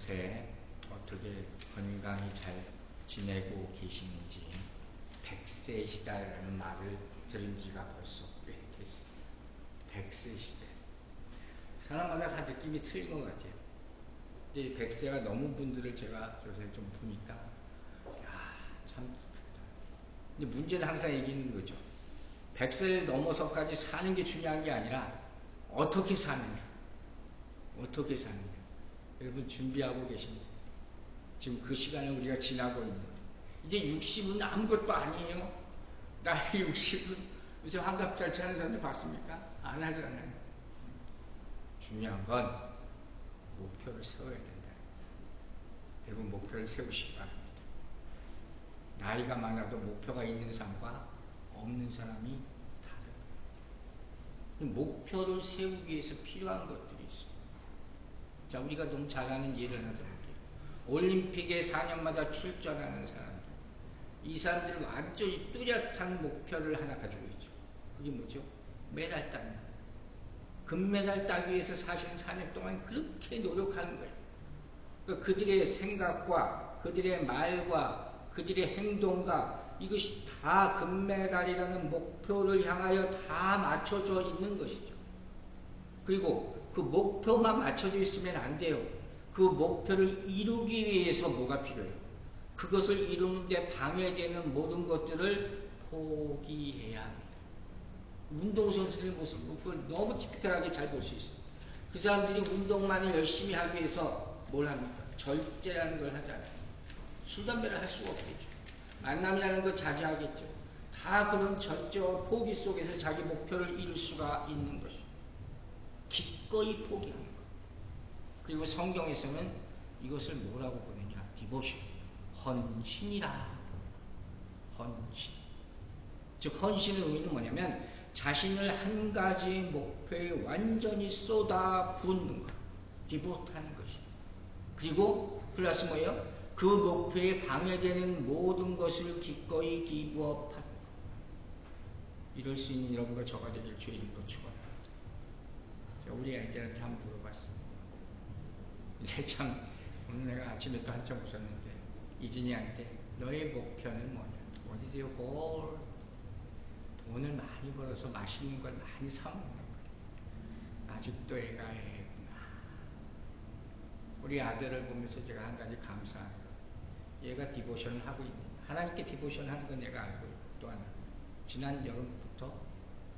요새 어떻게 건강히 잘 지내고 계시는지 100세 시대라는 말을 들은 지가 벌써 꽤 됐어요. 100세 시대. 사람마다 다 느낌이 틀린 것 같아요. 이제 100세가 넘은 분들을 제가 요새 좀 보니까 참. 근데 문제는 항상 얘기하는 거죠. 100세를 넘어서까지 사는 게 중요한 게 아니라 어떻게 사느냐. 어떻게 사느냐. 여러분 준비하고 계십니다. 지금 그 시간을 우리가 지나고 있는 거예요. 이제 60은 아무것도 아니에요. 나이 60은 요새 환갑잔치 하는 사람들 봤습니까? 안 하잖아요. 중요한 건 목표를 세워야 된다. 여러분 목표를 세우시기 바랍니다. 나이가 많아도 목표가 있는 사람과 없는 사람이 다르다. 목표를 세우기 위해서 필요한 것들이 있어요. 자, 우리가 너무 잘 아는 예를 하나 들어볼게요. 올림픽에 4년마다 출전하는 사람들. 이 사람들은 완전히 뚜렷한 목표를 하나 가지고 있죠. 그게 뭐죠? 메달 따는 거예요. 금메달 따기 위해서 사실 4년 동안 그렇게 노력하는 거예요. 그러니까 그들의 생각과 그들의 말과 그들의 행동과 이것이 다 금메달이라는 목표를 향하여 다 맞춰져 있는 것이죠. 그리고 그 목표만 맞춰져 있으면 안 돼요. 그 목표를 이루기 위해서 뭐가 필요해요? 그것을 이루는데 방해되는 모든 것들을 포기해야 합니다. 운동선수의 모습을 그걸 너무 티피컬하게 잘 볼 수 있어요. 그 사람들이 운동만을 열심히 하기 위해서 뭘 합니까? 절제라는 걸 하잖아요. 술, 담배를 할 수가 없겠죠. 만남이라는 걸 자제하겠죠. 다 그런 절제와 포기 속에서 자기 목표를 이룰 수가 있는 것이죠. 기꺼이 포기하는 것. 그리고 성경에서는 이것을 뭐라고 부르냐? 디보션. 헌신이라. 헌신. 즉 헌신의 의미는 뭐냐면 자신을 한 가지 목표에 완전히 쏟아 붓는 것. 디보트하는 것이. 그리고 플러스 뭐예요? 그 목표에 방해되는 모든 것을 기꺼이 기부업하는 것. 이럴 수 있는 여러분과 저가 되길 주의 이름으로 축원합니다. 우리 아이들한테 한번 물어봤어요. 이제 참 오늘 내가 아침에 또 한참 웃었는데 이진이한테 너의 목표는 뭐냐? What is your goal? 돈을 많이 벌어서 맛있는 걸 많이 사 먹는 거예요. 아직도 애가 애구나. 우리 아들을 보면서 제가 한 가지 감사한 거. 얘가 디보션을 하고 있는. 하나님께 디보션 하는 건 내가 알고 있고 또 하나. 지난 여름부터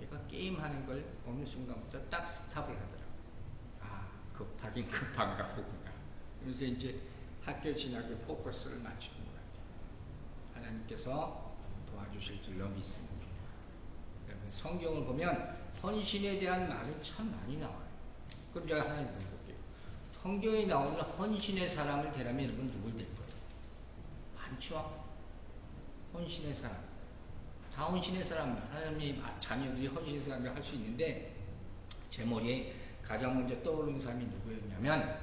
얘가 게임하는 걸 어느 순간부터 딱 스탑을 하더라고요. 급하긴 급한가 보구나. 그래서 이제 학교 진학에 포커스를 맞추는 것 같아요. 하나님께서 도와주실 줄로 믿습니다. 여러분 성경을 보면 헌신에 대한 말은 참 많이 나와요. 그럼 제가 하나 물어볼게요. 성경에 나오는 헌신의 사람을 대라면 여러분 누굴 될 거예요? 많죠? 헌신의 사람. 다 헌신의 사람, 하나님의 자녀들이 헌신의 사람을 할 수 있는데 제 머리에 가장 먼저 떠오르는 사람이 누구였냐면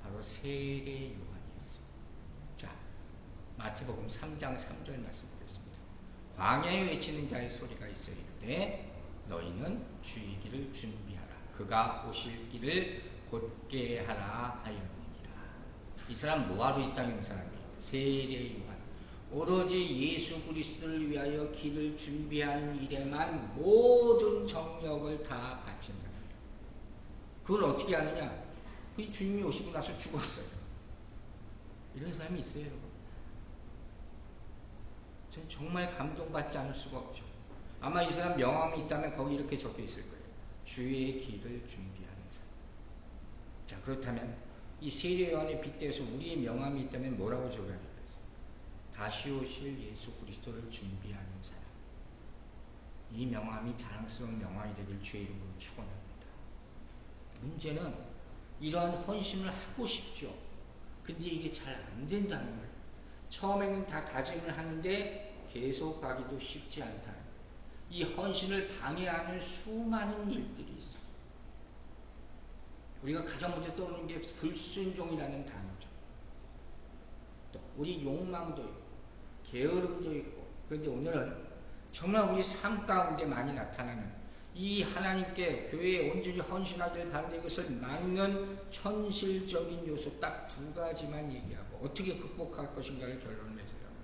바로 세례 요한이었어요. 자, 마태복음 3장 3절 말씀 보겠습니다. 광야에 외치는 자의 소리가 있어 이르되 너희는 주의 길을 준비하라. 그가 오실 길을 곧게 하라 하였느니라. 이 사람 뭐하러 이 땅에 온 사람이에요? 세례 요한. 오로지 예수 그리스도를 위하여 길을 준비하는 일에만 모든 정력을 다 바친다. 그걸 어떻게 하느냐? 그 주님이 오시고 나서 죽었어요. 이런 사람이 있어요, 여러분. 저는 정말 감동받지 않을 수가 없죠. 아마 이 사람 명함이 있다면 거기 이렇게 적혀 있을 거예요. 주의 길을 준비하는 사람. 자, 그렇다면 이 세례 요한에 빗대어서 우리의 명함이 있다면 뭐라고 적어야 될까요? 다시 오실 예수 그리스도를 준비하는 사람. 이 명함이 자랑스러운 명함이 되길 주의 이름으로 축원합니다. 문제는 이러한 헌신을 하고 싶죠. 근데 이게 잘 안 된다는 거예요. 처음에는 다 다짐을 하는데 계속 가기도 쉽지 않다는 거예요. 이 헌신을 방해하는 수많은 일들이 있어요. 우리가 가장 먼저 떠오르는 게 불순종이라는 단어죠. 또 우리 욕망도 있고 게으름도 있고. 그런데 오늘은 정말 우리 삶 가운데 많이 나타나는 이 하나님께 교회에 온전히 헌신하길 바라는 이것을 막는 현실적인 요소 딱 두 가지만 얘기하고 어떻게 극복할 것인가를 결론을 맺으려고.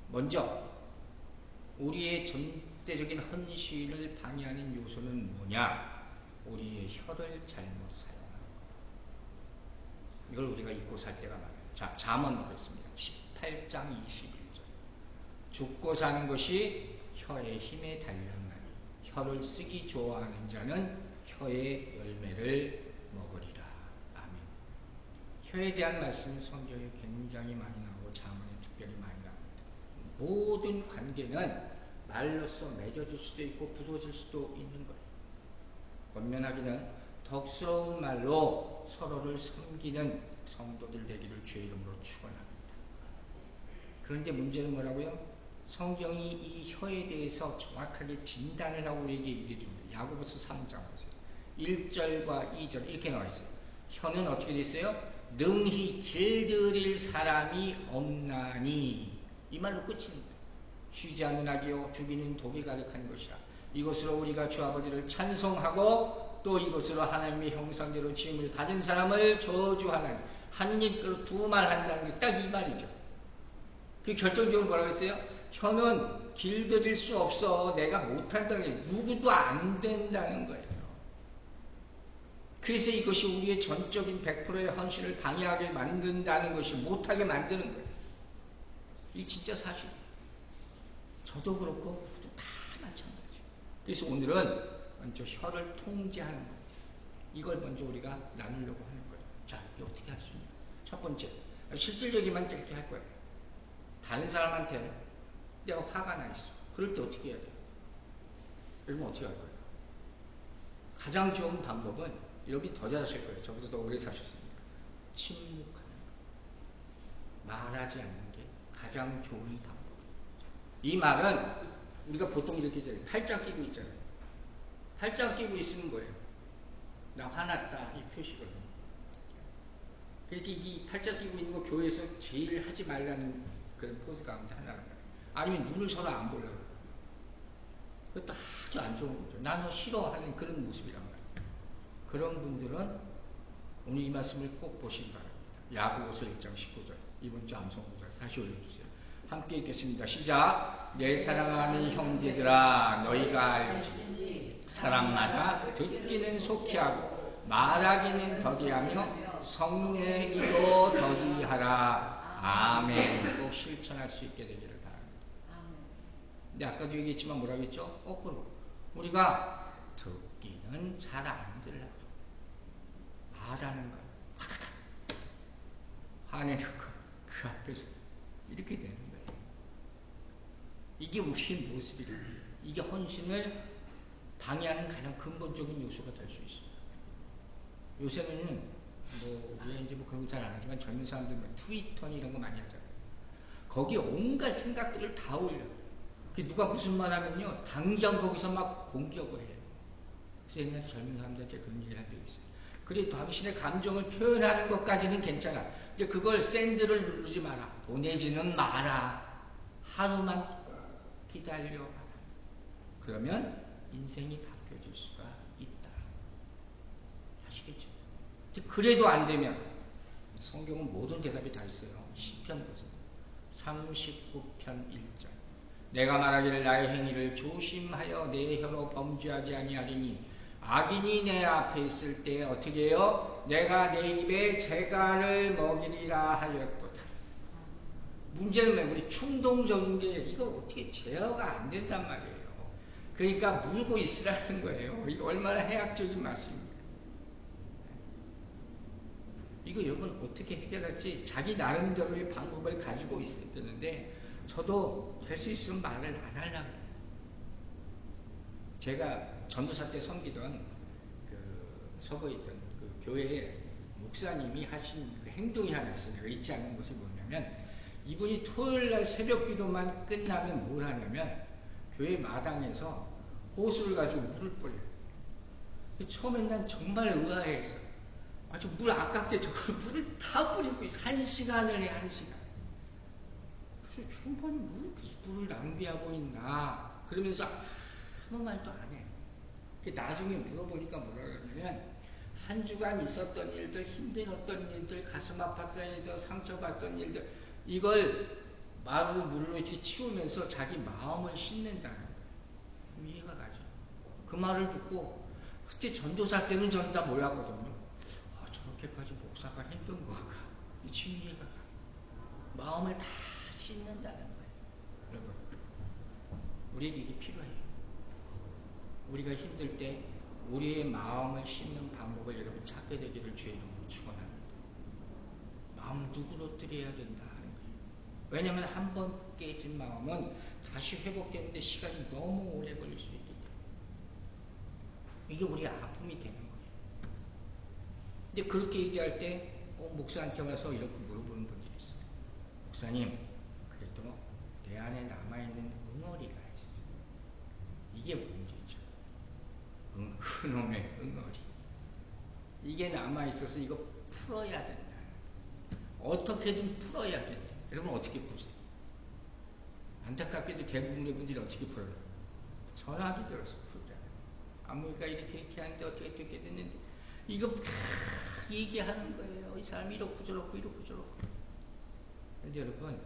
먼저 우리의 전대적인 헌신을 방해하는 요소는 뭐냐? 우리의 혀를 잘못 사용하는 것. 이걸 우리가 잊고 살 때가 많아요. 자, 잠언 보겠습니다. 18장 21절. 죽고 사는 것이 혀의 힘에 달렸나니 혀를 쓰기 좋아하는 자는 혀의 열매를 먹으리라. 아멘. 혀에 대한 말씀이 성경에 굉장히 많이 나오고 잠언에 특별히 많이 나옵니다. 모든 관계는 말로써 맺어질 수도 있고 부서질 수도 있는 거예요. 권면하기는 덕스러운 말로 서로를 섬기는 성도들 되기를 주의 이름으로 축원합니다. 그런데 문제는 뭐라고요? 성경이 이 혀에 대해서 정확하게 진단을 하고 우리에게 얘기해 줍니다. 야고보서 3장 보세요. 1절과 2절 이렇게 나와 있어요. 혀는 어떻게 됐어요? 능히 길들일 사람이 없나니. 이 말로 끝입니다. 쉬지 않는 악이요 죽이는 독이 가득한 것이라. 이것으로 우리가 주 아버지를 찬송하고 또 이것으로 하나님의 형상대로 지음을 받은 사람을 저주하나니. 한 입으로 두 말 한다는 게 딱 이 말이죠. 그 결정적으로 뭐라고 했어요? 혀는 길들일 수 없어. 내가 못한다는 게 누구도 안 된다는 거예요. 그래서 이것이 우리의 전적인 100%의 헌신을 방해하게 만든다는 것이 못하게 만드는 거예요. 이 진짜 사실이에요. 저도 그렇고 누구도 다 마찬가지예요. 그래서 오늘은 먼저 혀를 통제하는 거예요. 이걸 먼저 우리가 나누려고 하는 거예요. 자, 어떻게 할 수 있냐? 첫 번째, 실질적이만 짧게 할 거예요. 다른 사람한테 내가 화가 나 있어. 그럴 때 어떻게 해야 돼요? 그러면 어떻게 할 거예요? 가장 좋은 방법은 여기 더 잘하실 거예요. 저보다 더 오래 사셨으니까. 침묵하는 거. 말하지 않는 게 가장 좋은 방법. 이 말은 우리가 보통 이렇게 해요. 팔짱 끼고 있잖아요. 팔짱 끼고 있으면 뭐예요? 나 화났다. 이 표시거든요. 그러니까 이 팔짱 끼고 있는 거 교회에서 제일 하지 말라는 그런 포즈 가운데 하나는 거예요. 아니면 눈을 서로 안 보려고. 그것도 아주 안 좋은 거죠. 나 너 싫어하는 그런 모습이란 말이에요. 그런 분들은 오늘 이 말씀을 꼭 보시기 바랍니다. 야고보서 1장 19절. 이번 주 암송 구절 다시 올려주세요. 함께 읽겠습니다. 시작. 내 사랑하는 형제들아 너희가 알지. 사람마다 듣기는 속히 하고 말하기는 더디하며 성내기도 더디하라. 아멘. 꼭 실천할 수 있게 되기를 바랍니다. 근데 아까도 얘기했지만 뭐라고 했죠? 거꾸로. 우리가 듣기는 잘 안 들려고. 말하는 거. 화내는 거. 그 앞에서 이렇게 되는 거예요. 이게 우리의 모습이라. 이게 헌신을 방해하는 가장 근본적인 요소가 될 수 있어요. 요새는 우리가 이제 그런 거 잘 안 하지만 젊은 사람들 트위터 이런 거 많이 하잖아요. 거기에 온갖 생각들을 다 올려. 누가 무슨 말 하면요, 당장 거기서 막 공격을 해요. 그래서 옛날에 젊은 사람들한테 그런 얘기를 한 적이 있어요. 그래, 당신의 감정을 표현하는 것까지는 괜찮아. 근데 그걸 샌드를 누르지 마라. 보내지는 마라. 하루만 기다려봐라. 그러면 인생이 바뀌어질 수가 있다. 아시겠죠? 그래도 안 되면 성경은 모든 대답이 다 있어요. 시편 보세요. 39편 1절. 내가 말하기를 나의 행위를 조심하여 내 혀로 범죄하지 아니하리니 악인이 내 앞에 있을 때 어떻게 해요? 내가 내 입에 재갈을 먹이리라 하였도다. 문제는 왜 우리 충동적인 게 이걸 어떻게 제어가 안 된단 말이에요. 그러니까 물고 있으라는 거예요. 이거 얼마나 해악적인 말씀입니까? 이거 여러분 어떻게 해결할지 자기 나름대로의 방법을 가지고 있어야 되는데 저도 될 수 있으면 말을 안 하려고 해요. 제가 전도사 때 섬기던 서거에 있던 그 교회에 목사님이 하신 그 행동이 하나 있어요. 내가 잊지 않는 것이 뭐냐면 이분이 토요일날 새벽 기도만 끝나면 뭘 하냐면 교회 마당에서 호수를 가지고 물을 뿌려요. 처음엔 난 정말 의아해서 아주 물 아깝게 저걸 물을 다 뿌리고 있어. 1시간을 해, 1시간. 그래서 정말 물을 낭비하고 있나. 그러면서 아무 말도 안 해. 나중에 물어보니까 뭐라 그러냐면 한 주간 있었던 일들, 힘들었던 일들, 가슴 아팠던 일들, 상처받던 일들, 이걸 말로 물로 이렇게 치우면서 자기 마음을 씻는다는 거예요. 이해가 가죠. 그 말을 듣고 그때 전도사 때는 전 다 몰랐거든요. 저렇게까지 목사가 힘든 거가 지금 이해가 가. 마음을 다 씻는다는 거예요. 여러분, 우리에게 이게 필요해요. 우리가 힘들 때 우리의 마음을 씻는 방법을 여러분 찾게 되기를 주의 이름으로 축원합니다. 마음 누그러뜨려야 된다 하는 거예요. 왜냐하면 한 번 깨진 마음은 다시 회복되는데 시간이 너무 오래 걸릴 수 있기 때문에 이게 우리 아픔이 되는 거예요. 근데 그렇게 얘기할 때 목사한테 와서 이렇게 물어보는 분들이 있어요. 목사님, 그래도 내 안에 남아있는 응어리가 있어요. 이게 문제죠. 그놈의 응어리. 이게 남아있어서 이거 풀어야 된다. 어떻게든 풀어야 된다. 여러분 어떻게 푸세요? 안타깝게도 대부분의 분들이 어떻게 풀어요? 전화기 들어서 풀잖아요. 아무리가 이렇게 하는데 어떻게 됐는데 이거 얘기하는 거예요. 이 사람이 이렇고 저렇고 이렇고 저렇고. 그런데 여러분,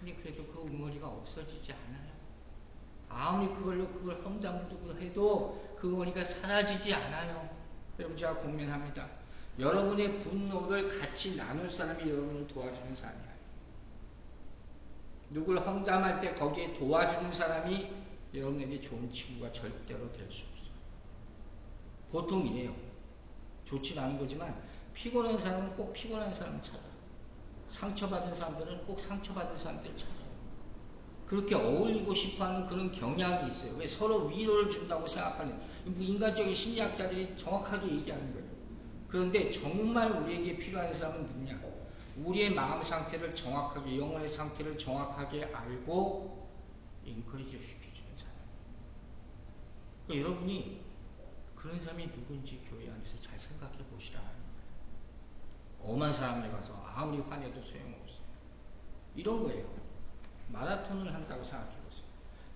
아무리 그래도 그 응어리가 없어지지 않아요. 아무리 그걸 험담을 해도 그 응어리가 사라지지 않아요. 여러분, 제가 공면합니다. 여러분의 분노를 같이 나눌 사람이 여러분을 도와주는 사람이에요. 누굴 험담할 때 거기에 도와주는 사람이 여러분에게 좋은 친구가 절대로 될 수 없어요. 보통 이래요. 좋진 않은 거지만 피곤한 사람은 꼭 피곤한 사람을 찾아요. 상처받은 사람들은 꼭 상처받은 사람들을 찾아요. 그렇게 어울리고 싶어하는 그런 경향이 있어요. 왜? 서로 위로를 준다고 생각하는 인간적인 심리학자들이 정확하게 얘기하는 거예요. 그런데 정말 우리에게 필요한 사람은 누구냐? 우리의 마음 상태를 정확하게, 영혼의 상태를 정확하게 알고 인커리지 시켜주는 사람. 그러니까 여러분이 그런 사람이 누군지 교회 안에서 잘 생각해 보시라. 엄한 사람에 가서 아무리 화내도 소용없어요. 이런 거예요. 마라톤을 한다고 생각해 보세요.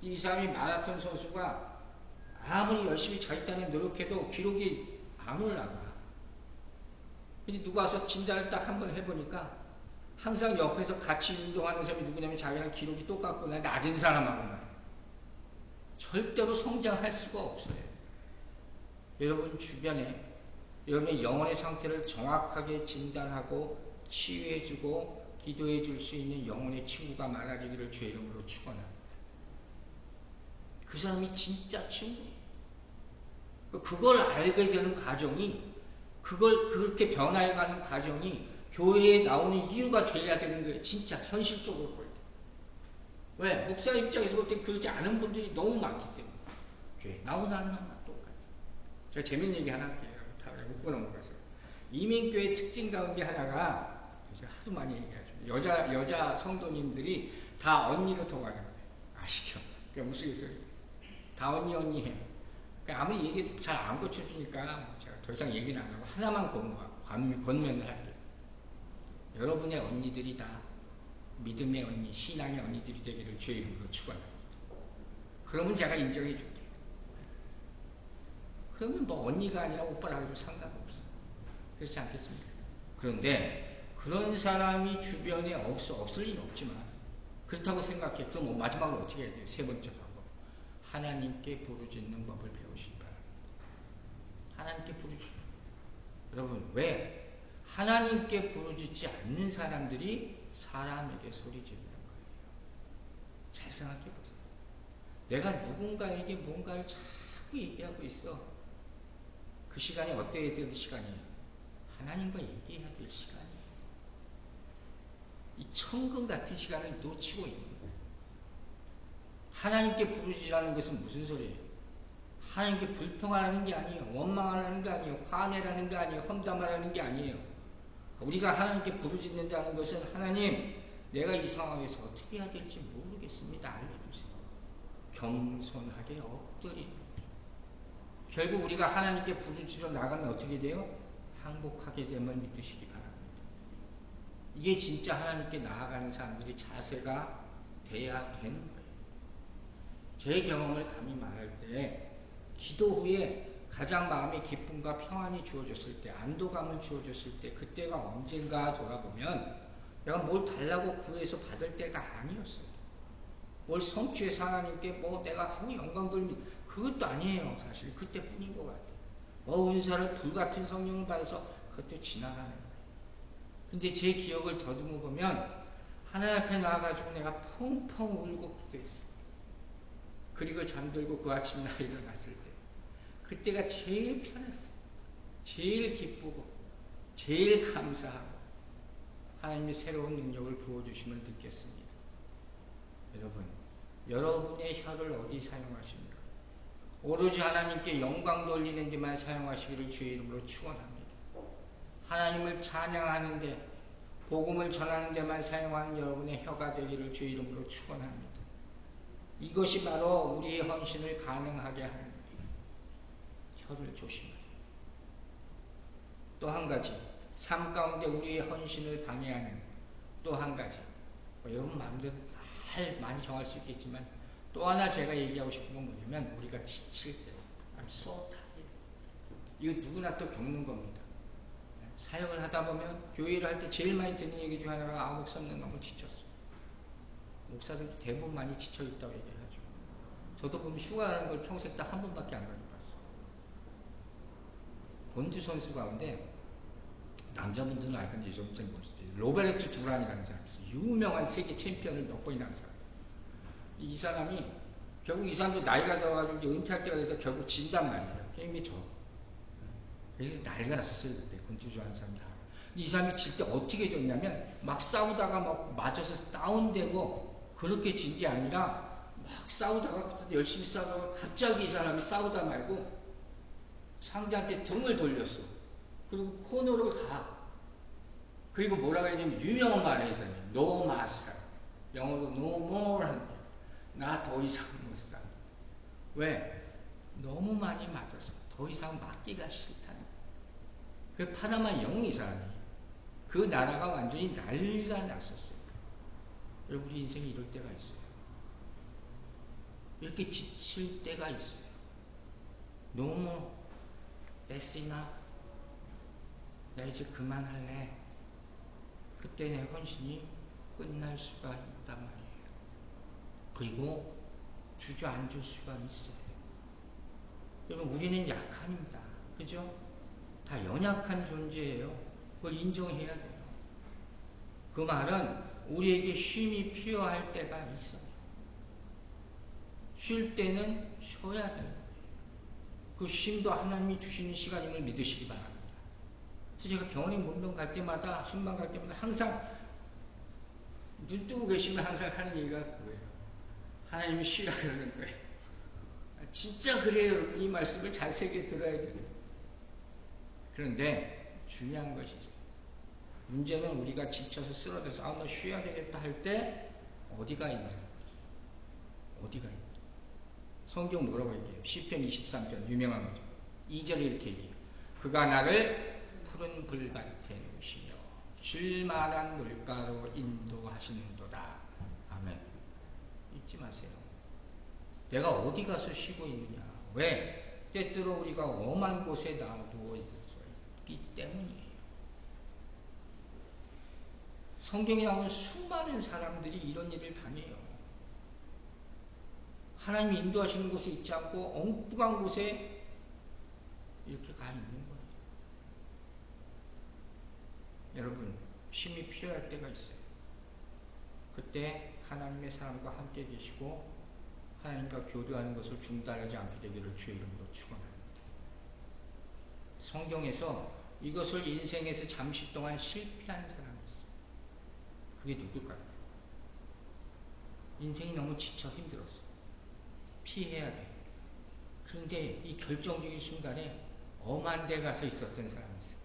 이 사람이 마라톤 선수가 아무리 열심히 자기 딴에 노력해도 기록이 안 올라가. 근데 누가 와서 진단을 딱 한번 해보니까 항상 옆에서 같이 운동하는 사람이 누구냐면 자기랑 기록이 똑같거나 낮은 사람하고만 절대로 성장할 수가 없어요. 여러분 주변에 여러분의 영혼의 상태를 정확하게 진단하고 치유해주고 기도해줄 수 있는 영혼의 친구가 많아지기를 주의 이름으로 축원합니다. 그 사람이 진짜 친구예요. 그걸 알게 되는 과정이, 그걸 그렇게 변화해가는 과정이 교회에 나오는 이유가 돼야 되는 거예요. 진짜 현실적으로 볼 때. 왜? 목사 입장에서 볼 때 그러지 않은 분들이 너무 많기 때문에. 교회 나오는 하나 똑같아요. 제가 재밌는 얘기 하나 할게요. 다 웃고 넘어가서. 이민교회 특징 가운데 하나가 제가 하도 많이 얘기하죠. 여자 성도님들이 다 언니로 통하는 거예요. 아시죠? 그러니까 우스갯소리. 다 언니 해요. 그러니까 아무리 얘기해도 잘 안 고쳐주니까 제가 더 이상 얘기는 안 하고 하나만 권면을 할게요. 여러분의 언니들이 다 믿음의 언니, 신앙의 언니들이 되기를 주의 이름으로 축원합니다. 그러면 제가 인정해 줄게요. 그러면 뭐 언니가 아니라 오빠라고 해도 상관없어요. 그렇지 않겠습니까? 그런데 그런 사람이 주변에 없을 리는 없지만 그렇다고 생각해. 그럼 뭐 마지막으로 어떻게 해야 돼요? 세 번째 방법. 하나님께 부르짖는 법을 배우시기 바랍니다. 하나님께 부르짖는. 여러분 왜? 하나님께 부르짖지 않는 사람들이 사람에게 소리 지르는 거예요. 잘 생각해 보세요. 내가 누군가에게 뭔가를 자꾸 얘기하고 있어. 그 시간이 어때야 될 시간이에요? 하나님과 얘기해야 될 시간이에요. 이 천금 같은 시간을 놓치고 있는 거예요. 하나님께 부르짖으라는 것은 무슨 소리예요? 하나님께 불평하라는 게 아니에요. 원망하라는 게 아니에요. 화내라는 게 아니에요. 험담하라는 게 아니에요. 우리가 하나님께 부르짖는다는 것은 하나님, 내가 이 상황에서 어떻게 해야 될지 모르겠습니다. 알려주세요. 겸손하게 엎드리는. 결국 우리가 하나님께 부르짖어 나가면 어떻게 돼요? 항복하게 됨을 믿으시기 바랍니다. 이게 진짜 하나님께 나아가는 사람들의 자세가 돼야 되는 거예요. 제 경험을 감히 말할 때 기도 후에 가장 마음의 기쁨과 평안이 주어졌을 때, 안도감을 주어졌을 때, 그때가 언젠가 돌아보면 내가 뭘 달라고 구해서 받을 때가 아니었어요. 뭘 성취해서 하나님께 뭐 내가 하고 영광 돌립니다. 그것도 아니에요. 사실 그때뿐인 것 같아요. 은사를 불같은 성령을 받아서 그것도 지나가는 거예요. 근데 제 기억을 더듬어 보면 하나님 앞에 나와가지고 내가 펑펑 울고 기도했어요. 그리고 잠들고 그 아침 날 일어났을 때 그때가 제일 편했어요. 제일 기쁘고 제일 감사하고 하나님의 새로운 능력을 부어주심을 느꼈습니다. 여러분, 여러분의 혀를 어디 사용하십니까? 오로지 하나님께 영광 돌리는 데만 사용하시기를 주의 이름으로 축원합니다. 하나님을 찬양하는데 복음을 전하는 데만 사용하는 여러분의 혀가 되기를 주의 이름으로 축원합니다. 이것이 바로 우리의 헌신을 가능하게 하는 거예요. 혀를 조심하라. 또 한 가지, 삶 가운데 우리의 헌신을 방해하는 또 한 가지, 여러분 마음대로 많이 정할 수 있겠지만 또 하나 제가 얘기하고 싶은 건 뭐냐면 우리가 지칠 때 I'm so tired. 이거 누구나 또 겪는 겁니다. 사역을 하다 보면 교회를 할 때 제일 많이 듣는 얘기 중 하나가 목사님 너무 지쳤어. 목사들도 대부분 많이 지쳐있다고 얘기를 하죠. 저도 보면 휴가라는 걸 평생 딱 한 번밖에 안 가봤어요. 권투 선수 가운데 남자분들은 알 건데 여자분들은 모를 수도 있어요. 로베르토 두란이라는 사람이 있어요. 유명한 세계 챔피언을 몇 번이나 한 사람. 이 사람이 결국 이 사람도 나이가 들어가지고 이제 은퇴할 때가 돼서 결국 진단 말이에요. 게임이 져. 난리가 났었어요. 그때 권투 좋아하는 사람 다. 이 사람이 질 때 어떻게 졌냐면 막 싸우다가 막 맞아서 다운되고 그렇게 진 게 아니라 막 싸우다가 열심히 싸우다가 갑자기 이 사람이 싸우다 말고 상대한테 등을 돌렸어. 그리고 코너로 가. 그리고 뭐라고 했냐면 유명한 말을 해서 No master. 영어로 no more 하는 거야. 나 더 이상 못 사. 왜? 너무 많이 맞아서 더 이상 맞기가 싫다는 거야. 그 파나마 영이 사람이 그 나라가 완전히 난리가 났었어요. 여러분 우리 인생이 이럴 때가 있어요. 이렇게 지칠 때가 있어요. 너무 됐으나 나 이제 그만할래. 그때 내 헌신이 끝날 수가 있단 말이에요. 그리고 주저앉을 수가 있어요. 여러분 우리는 약합니다. 그죠? 다 연약한 존재예요. 그걸 인정해야 돼요. 그 말은 우리에게 쉼이 필요할 때가 있어요. 쉴 때는 쉬어야 돼요. 그 쉼도 하나님이 주시는 시간임을 믿으시기 바랍니다. 그래서 제가 병원에 문병 갈 때마다 신방 갈 때마다 항상 눈 뜨고 계시면 항상 하는 얘기가 그거예요. 하나님이 쉬라 그러는 거예요. 진짜 그래요. 이 말씀을 잘 새겨 들어야 돼요. 그런데 중요한 것이 있어요. 문제는 우리가 지쳐서 쓰러져서 나 쉬어야 되겠다 할 때 어디가 있는 거죠? 어디가 있는 거죠? 성경 뭐라고 얘기해요? 시편 23편 유명한 거죠. 2절에 이렇게 얘기해요. 그가 나를 푸른 불밭에 놓으시며 쉴만한 물가로 인도하시는도다. 아멘. 잊지 마세요. 내가 어디 가서 쉬고 있느냐? 왜? 때때로 우리가 엄한 곳에 놔두어 있기 때문이에요. 성경에 나오는 수많은 사람들이 이런 일을 당해요. 하나님이 인도하시는 곳에 있지 않고 엉뚱한 곳에 이렇게 가 있는 거예요. 여러분, 쉼이 필요할 때가 있어요. 그때 하나님의 사람과 함께 계시고 하나님과 교류하는 것을 중단하지 않게 되기를 주의 이름으로 축원합니다. 성경에서 이것을 인생에서 잠시 동안 실패한 사람이 있어요. 그게 누굴까요? 인생이 너무 지쳐 힘들었어. 피해야 돼. 그런데 이 결정적인 순간에 엄한 데 가서 있었던 사람이 있어요.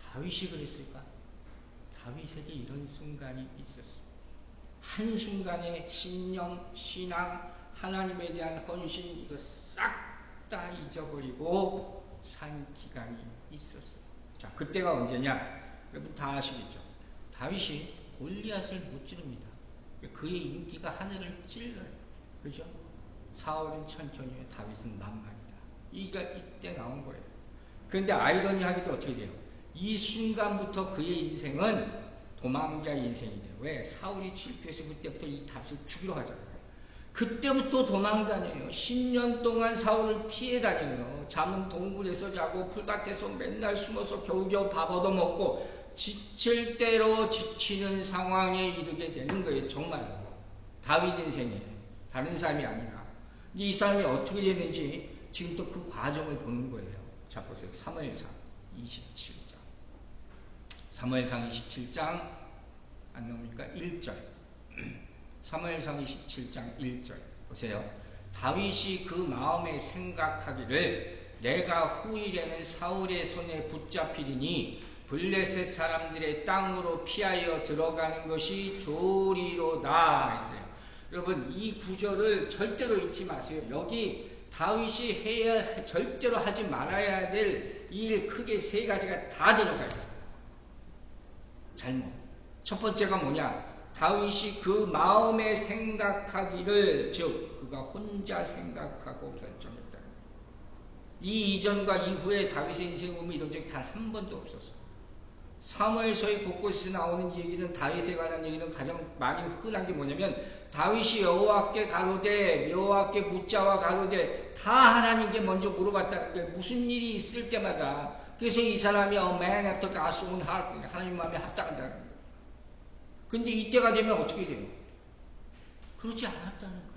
다윗이 그랬을까? 다윗에게 이런 순간이 있었어요. 한순간에 신념, 신앙, 하나님에 대한 헌신 이거 싹 다 잊어버리고 산 기간이 있었어요. 자, 그때가 언제냐? 여러분 다 아시겠죠? 다윗이 골리앗을 무찌릅니다. 그의 인기가 하늘을 찔러요. 그죠? 사울은 천천히 해. 다윗은 만만이다. 이때 나온 거예요. 그런데 아이러니하게도 어떻게 돼요? 이 순간부터 그의 인생은 도망자 인생이 돼요. 왜? 사울이 질투해서 그때부터 이 다윗을 죽이러 가잖아요. 그때부터 도망다녀요. 10년 동안 사울을 피해 다녀요. 잠은 동굴에서 자고 풀밭에서 맨날 숨어서 겨우겨우 밥 얻어먹고 지칠 대로 지치는 상황에 이르게 되는 거예요. 정말로. 다윗 인생이에요. 다른 사람이 아니라. 이 사람이 어떻게 되는지 지금 또 그 과정을 보는 거예요. 자, 보세요. 사무엘상 27장. 사무엘상 27장 안 나옵니까? 1절. 사무엘상 27장 1절 보세요. 다윗이 그 마음에 생각하기를 내가 후일에는 사울의 손에 붙잡히리니 블레셋 사람들의 땅으로 피하여 들어가는 것이 좋으리로다 했어요. 여러분 이 구절을 절대로 잊지 마세요. 여기 다윗이 해야 절대로 하지 말아야 될 일 크게 세 가지가 다 들어가 있어요. 잘못. 첫 번째가 뭐냐? 다윗이 그 마음에 생각하기를, 즉 그가 혼자 생각하고 결정했다. 이 이전과 이후에 다윗의 인생을 보면 이런 적이 단 한 번도 없었어. 사무엘서의 곳곳에서 나오는 얘기는, 다윗에 관한 얘기는 가장 많이 흔한 게 뭐냐면 다윗이 여호와께 가로되, 여호와께 묻자와 가로되, 다 하나님께 먼저 물어봤다는 게 무슨 일이 있을 때마다. 그래서 이 사람이 a man after God's own heart, 하나님 마음에 합당하다는 거예요. 근데 이때가 되면 어떻게 돼요? 그렇지 않았다는 거예요.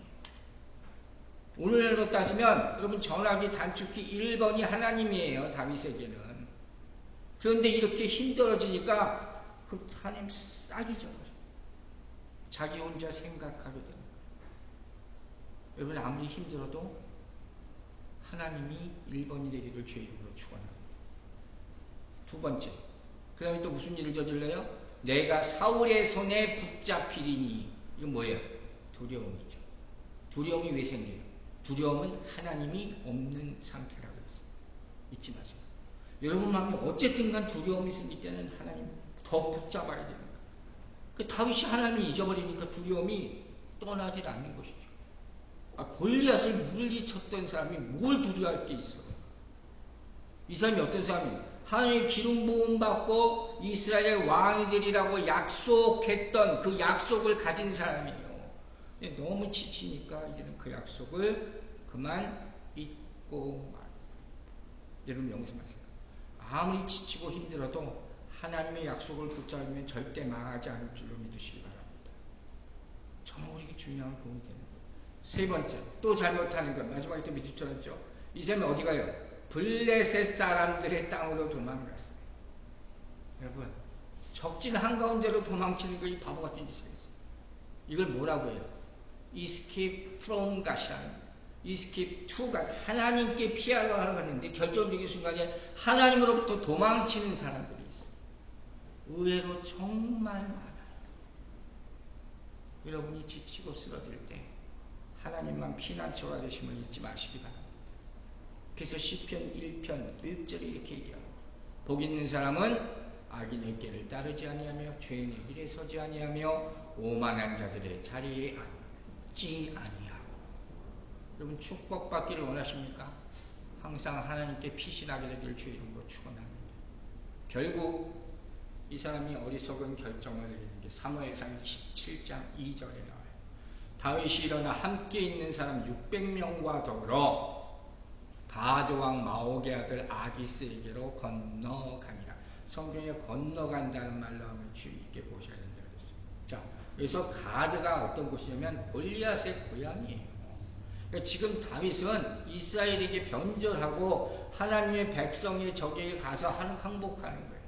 오늘날로 따지면 여러분 정확히 단축키 1번이 하나님이에요. 다윗에게는. 그런데 이렇게 힘들어지니까 그 하나님 싹이 져버려요. 자기 혼자 생각하게 되는 거예요. 여러분 아무리 힘들어도 하나님이 1번이 되기를 주의 이름으로 축원합니다. 두 번째, 그 다음에 또 무슨 일을 저질러요? 내가 사울의 손에 붙잡히리니. 이건 뭐예요? 두려움이죠. 두려움이 왜 생겨요? 두려움은 하나님이 없는 상태라고 했어요. 잊지 마세요. 여러분 마음에 어쨌든 간 두려움이 생길 때는 하나님 더 붙잡아야 되는 거예요. 그 다윗이 하나님을 잊어버리니까 두려움이 떠나질 않는 것이죠. 골리앗을 물리쳤던 사람이 뭘 두려워할 게 있어요? 이 사람이 어떤 사람이에요? 하나님의 기름 부음 받고 이스라엘 왕이 되리라고 약속했던 그 약속을 가진 사람이에요. 근데 너무 지치니까 이제는 그 약속을 그만 잊고 말. 여러분 명심하세요. 아무리 지치고 힘들어도 하나님의 약속을 붙잡으면 절대 망하지 않을 줄로 믿으시기 바랍니다. 정말 우리에게 중요한 도움이 되는 거예요. 세 번째, 또 잘못하는 것. 마지막에 또 믿을 줄 알았죠? 이 사람이 어디 가요? 블레셋 사람들의 땅으로 도망갔어요. 여러분, 적진 한가운데로 도망치는 거 이 바보 같은 짓이었어요. 이걸 뭐라고 해요? escape from God이라는, escape to God. 하나님께 피하러 가는데 결정적인 순간에 하나님으로부터 도망치는 사람들이 있어요. 의외로 정말 많아요. 여러분이 지치고 쓰러질 때 하나님만 피난처가 되심을 잊지 마시기 바랍니다. 그래서 시편 1편 1절에 이렇게 얘기합니다. 복 있는 사람은 악인의 길을 따르지 아니하며 죄인의 길에 서지 아니하며 오만한 자들의 자리에 앉지 아니하고. 여러분 축복받기를 원하십니까? 항상 하나님께 피신하게 되길 주의 이름으로 축원합니다. 결국 이 사람이 어리석은 결정을 내리는 게 사무엘상 17장 2절에 나와요. 다윗이 일어나 함께 있는 사람 600명과 더불어 가드왕 마옥의 아들 아기스에게로 건너가니라. 성경에 건너간다는 말로 하면 주의 깊게 보셔야 된다고 했어요. 자, 그래서 가드가 어떤 곳이냐면 골리앗의 고향이에요. 그러니까 지금 다윗은 이스라엘에게 변절하고 하나님의 백성의 적에게 가서 항복하는 거예요.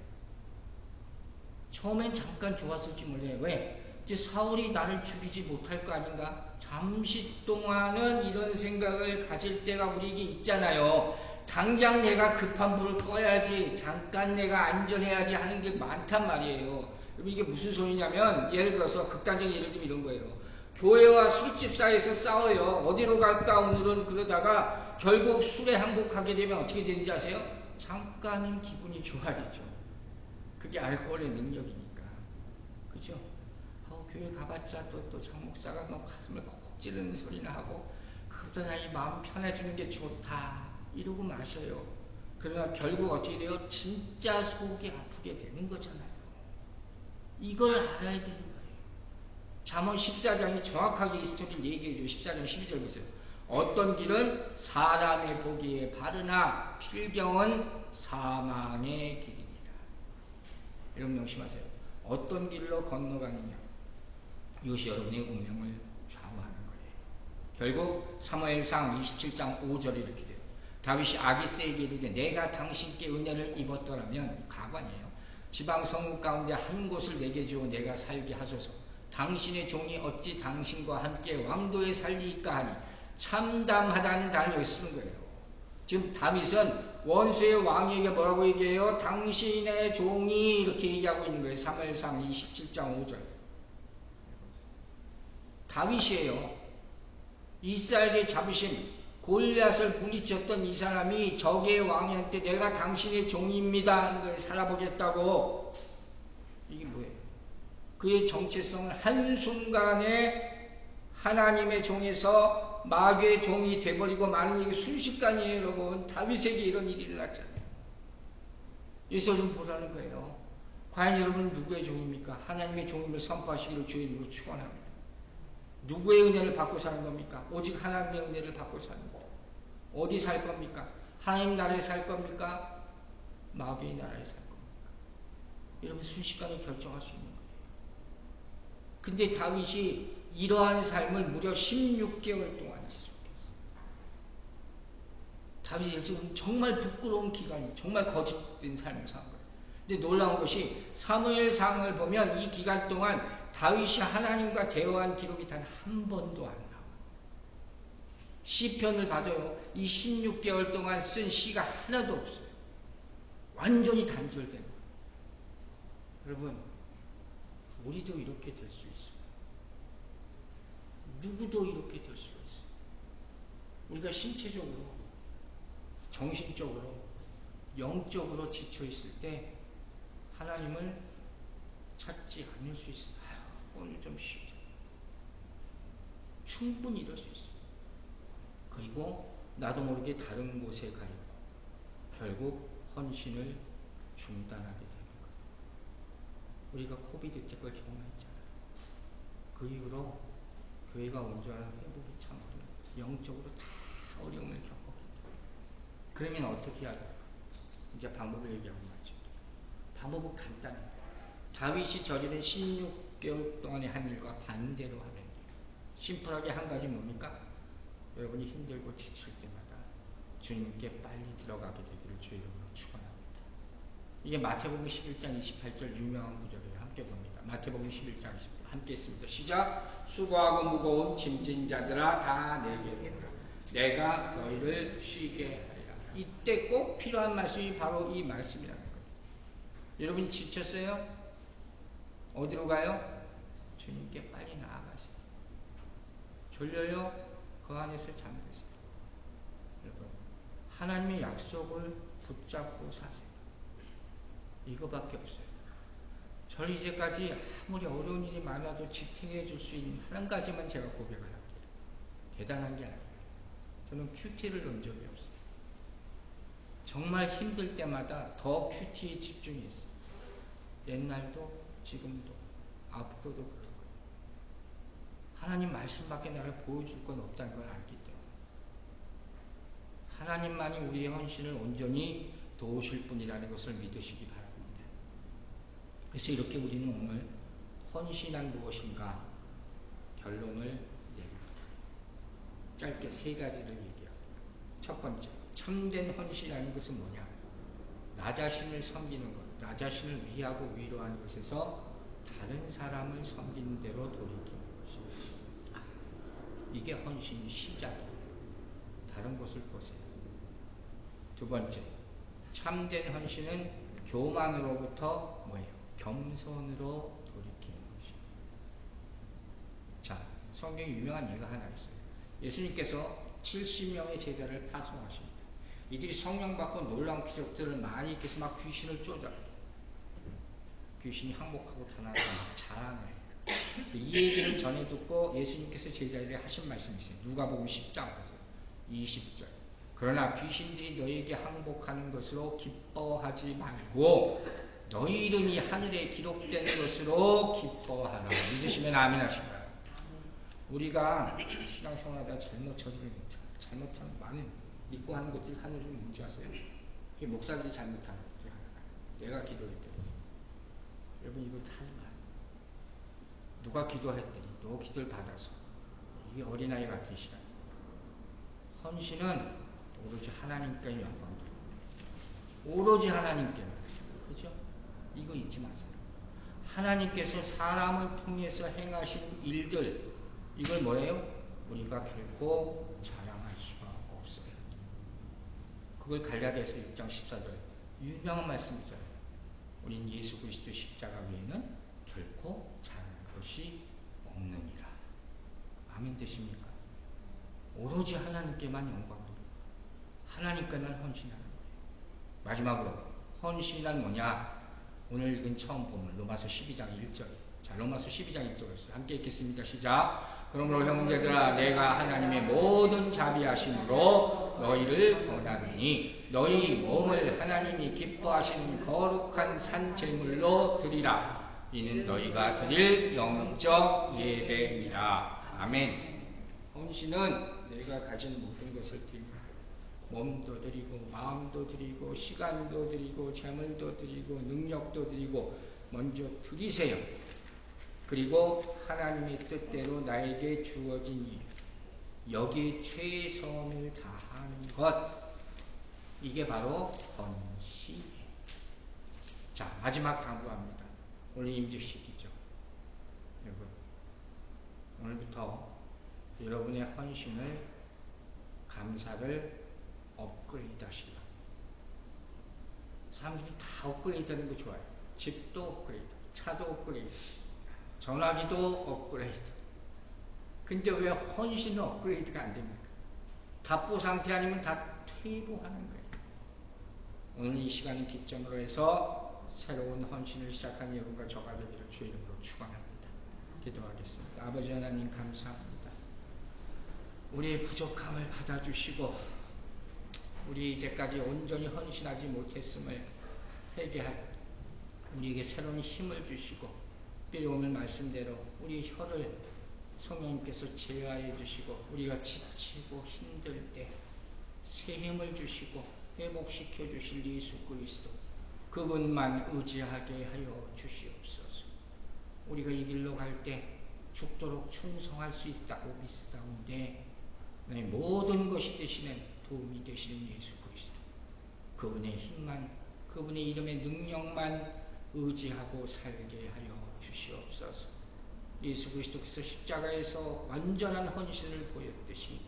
처음엔 잠깐 좋았을지 몰라요. 왜? 이제 사울이 나를 죽이지 못할 거 아닌가? 잠시 동안은 이런 생각을 가질 때가 우리에게 있잖아요. 당장 내가 급한 불을 꺼야지, 잠깐 내가 안전해야지 하는 게 많단 말이에요. 이게 무슨 소리냐면, 예를 들어서 극단적인 예를 들면 이런 거예요. 교회와 술집 사이에서 싸워요. 어디로 갈까 오늘은. 그러다가 결국 술에 항복하게 되면 어떻게 되는지 아세요? 잠깐은 기분이 좋아지죠. 그게 알코올의 능력이니까. 그죠? 교회 가봤자 또 장목사가 막 가슴을 콕콕 찌르는 소리나 하고, 그 그러다 이 마음 편해지는 게 좋다 이러고 마셔요. 그러나 결국 어떻게 돼요? 진짜 속이 아프게 되는 거잖아요. 이걸 알아야 되는 거예요. 잠언 14장이 정확하게 이 스토리를 얘기해줘요. 14장 12절 보세요. 어떤 길은 사람의 보기에 바르나 필경은 사망의 길이니라. 여러분 명심하세요. 어떤 길로 건너가느냐, 이것이 여러분의 운명을 좌우하는 거예요. 결국 사무엘상 27장 5절에 이렇게 돼요. 다윗이 아기스에게 이르되 내가 당신께 은혜를 입었더라면, 가관이에요. 지방 성읍 가운데 한 곳을 내게 주어 내가 살게 하소서. 당신의 종이 어찌 당신과 함께 왕도에 살리이까 하니, 참담하다는 단어를 여기 쓰는 거예요. 지금 다윗은 원수의 왕에게 뭐라고 얘기해요? 당신의 종이, 이렇게 얘기하고 있는 거예요. 사무엘상 27장 5절. 다윗이에요. 이스라엘의 자부심, 골리앗을 부딪혔던 이 사람이 적의 왕한테 내가 당신의 종입니다 하는 거에 살아보겠다고. 이게 뭐예요? 그의 정체성을 한순간에 하나님의 종에서 마귀의 종이 돼버리고 마는 얘기 순식간이에요. 여러분, 다윗에게 이런 일이 일어났잖아요. 여기서 좀 보라는 거예요. 과연 여러분은 누구의 종입니까? 하나님의 종임을 선포하시기를 주의 이름으로 축원합니다. 누구의 은혜를 받고 사는 겁니까? 오직 하나님의 은혜를 받고 사는 겁니다. 어디 살 겁니까? 하나님 나라에 살 겁니까? 마귀의 나라에 살 겁니까? 여러분 순식간에 결정할 수 있는 거예요. 근데 다윗이 이러한 삶을 무려 16개월 동안 지속했어요. 다윗이 지금 정말 부끄러운 기간이, 정말 거짓된 삶을 산 거예요. 근데 놀라운 것이 사무엘상을 보면 이 기간 동안 다윗이 하나님과 대화한 기록이 단 한 번도 안 나와요. 시편을 봐도요, 이 16개월 동안 쓴 시가 하나도 없어요. 완전히 단절된 거예요. 여러분, 우리도 이렇게 될 수 있어요. 누구도 이렇게 될 수가 있어요. 우리가 신체적으로, 정신적으로, 영적으로 지쳐 있을 때 하나님을 찾지 않을 수 있어요. 오늘 좀 쉬자. 충분히 이럴 수 있어요. 그리고 나도 모르게 다른 곳에 가요. 결국 헌신을 중단하게 되는 거예요. 우리가 코비드 때 그걸 경험했잖아요. 그 이후로 교회가 온전한 회복이 참 어려워요. 영적으로 다 어려움을 겪었기 때문에. 그러면 어떻게 해야 돼요? 이제 방법을 얘기하고 말죠. 방법은 간단해요. 다윗이 저지른 16개월 동안의 한 일과 반대로 하면 돼요. 심플하게 한 가지 뭡니까? 여러분이 힘들고 지칠 때마다 주님께 빨리 들어가게 되기를 주의 이름으로 축원합니다. 이게 마태복음 11장 28절 유명한 구절이에요. 함께 봅니다. 마태복음 11장 28절 함께 했습니다. 시작. 수고하고 무거운 짐진 자들아 다 내게 오라. 내가 너희를 쉬게 하리라. 이때 꼭 필요한 말씀이 바로 이 말씀이라는 거예요. 여러분이 지쳤어요? 어디로 가요? 주님께 빨리 나아가세요. 졸려요? 그 안에서 잠드세요. 여러분, 하나님의 약속을 붙잡고 사세요. 이거밖에 없어요. 저는 이제까지 아무리 어려운 일이 많아도 지탱해 줄 수 있는 한 가지만 제가 고백을 할게요. 대단한 게 아니에요. 저는 큐티를 넣은 적이 없어요. 정말 힘들 때마다 더 큐티에 집중했어요. 옛날도 지금도 앞으로도 그럴 거예요. 하나님 말씀밖에 나를 보여줄 건 없다는 걸 알기 때문에 하나님만이 우리의 헌신을 온전히 도우실 분이라는 것을 믿으시기 바랍니다. 그래서 이렇게 우리는 오늘 헌신한 무엇인가 결론을 내립니다. 짧게 세 가지를 얘기합니다. 첫 번째, 참된 헌신이라는 것은 뭐냐? 나 자신을 섬기는 것, 나 자신을 위하고 위로하는 것에서 다른 사람을 섬기는 대로 돌이키는 것입니다. 이게 헌신의 시작이에요. 다른 것을 보세요. 두 번째, 참된 헌신은 교만으로부터 뭐예요? 겸손으로 돌이키는 것입니다. 자, 성경에 유명한 예가 하나 있어요. 예수님께서 70명의 제자를 파송하십니다. 이들이 성령 받고 놀라운 기적들을 많이 일으켜서 막 귀신을 쫓아요. 귀신이 항복하고 다나가고 막 자라나요. 이 얘기를 전해 듣고 예수님께서 제자들에게 하신 말씀이 있어요. 누가복음 10장 보세요. 20절. 그러나 귀신들이 너에게 항복하는 것으로 기뻐하지 말고 너희 이름이 하늘에 기록된 것으로 기뻐하라. 믿으시면 아멘 하시라. 우리가 신앙생활하다 잘못하는 많은 믿고 하는 것들이 하나님이 뭔지 아세요? 그게 목사들이 잘못하는 것들이 하나가. 내가 기도할 때 여러분 이거 다 하지 마. 누가 기도했더니 너 기도를 받아서 이게 어린아이 같은 시간. 헌신은 오로지 하나님께 영광. 오로지 하나님께만. 그렇죠? 이거 잊지 마세요. 하나님께서 사람을 통해서 행하신 일들, 이걸 뭐예요? 우리가 결코 자랑할 수가 없어요. 그걸 갈라디아서 6장 14절 유명한 말씀이잖아요. 우린 예수 그리스도 십자가 외에는 결코 자랑할 것이 없느니라. 아멘 되십니까? 오로지 하나님께만 영광 돌리고 하나님께만 헌신하는 거예요. 마지막으로 헌신이란 뭐냐? 오늘 읽은 처음 보면 로마서 12장 1절. 자, 로마서 12장 1절에서 함께 읽겠습니다. 시작. 그러므로 형제들아 내가 하나님의 모든 자비하심으로 너희를 권하노니 너희 몸을 하나님이 기뻐하시는 거룩한 산 제물로 드리라. 이는 너희가 드릴 영적 예배니라. 아멘. 헌신은 내가 가진 모든 것을 드리고 몸도 드리고 마음도 드리고 시간도 드리고 재물도 드리고 능력도 드리고 먼저 드리세요. 그리고 하나님의 뜻대로 나에게 주어진 일, 여기에 최선을 다하는 것, 이게 바로 헌신이에요. 자, 마지막 당부합니다. 오늘 임직식이죠. 여러분, 오늘부터 여러분의 헌신을 감사를 업그레이드 하시라. 사람들이 다 업그레이드 하는 거 좋아요. 집도 업그레이드, 차도 업그레이드, 전화기도 업그레이드. 근데 왜 헌신은 업그레이드가 안 됩니까? 답보 상태 아니면 다 퇴보하는 거예요. 오늘 이 시간을 기점으로 해서 새로운 헌신을 시작한 여러분과 저가 되기를 주의 이름으로 축원합니다. 기도하겠습니다. 아버지 하나님 감사합니다. 우리의 부족함을 받아주시고 우리 이제까지 온전히 헌신하지 못했음을 회개할 우리에게 새로운 힘을 주시고 특별히 오늘 말씀대로 우리 혀를 성령님께서 제어하여 주시고 우리가 지치고 힘들 때 새 힘을 주시고 회복시켜 주실 예수 그리스도 그분만 의지하게 하여 주시옵소서. 우리가 이 길로 갈 때 죽도록 충성할 수 있다고 믿사오니 모든 것이 되시는 도움이 되시는 예수 그리스도 그분의 힘만 그분의 이름의 능력만 의지하고 살게 하여 주시옵소서. 예수 그리스도께서 십자가에서 완전한 헌신을 보였듯이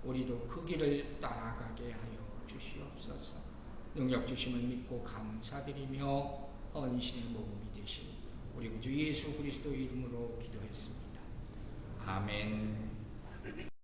우리도 그 길을 따라가게 하여 주시옵소서. 능력 주심을 믿고 감사드리며 헌신의 모범이 되신 우리 구주 예수 그리스도 이름으로 기도했습니다. 아멘.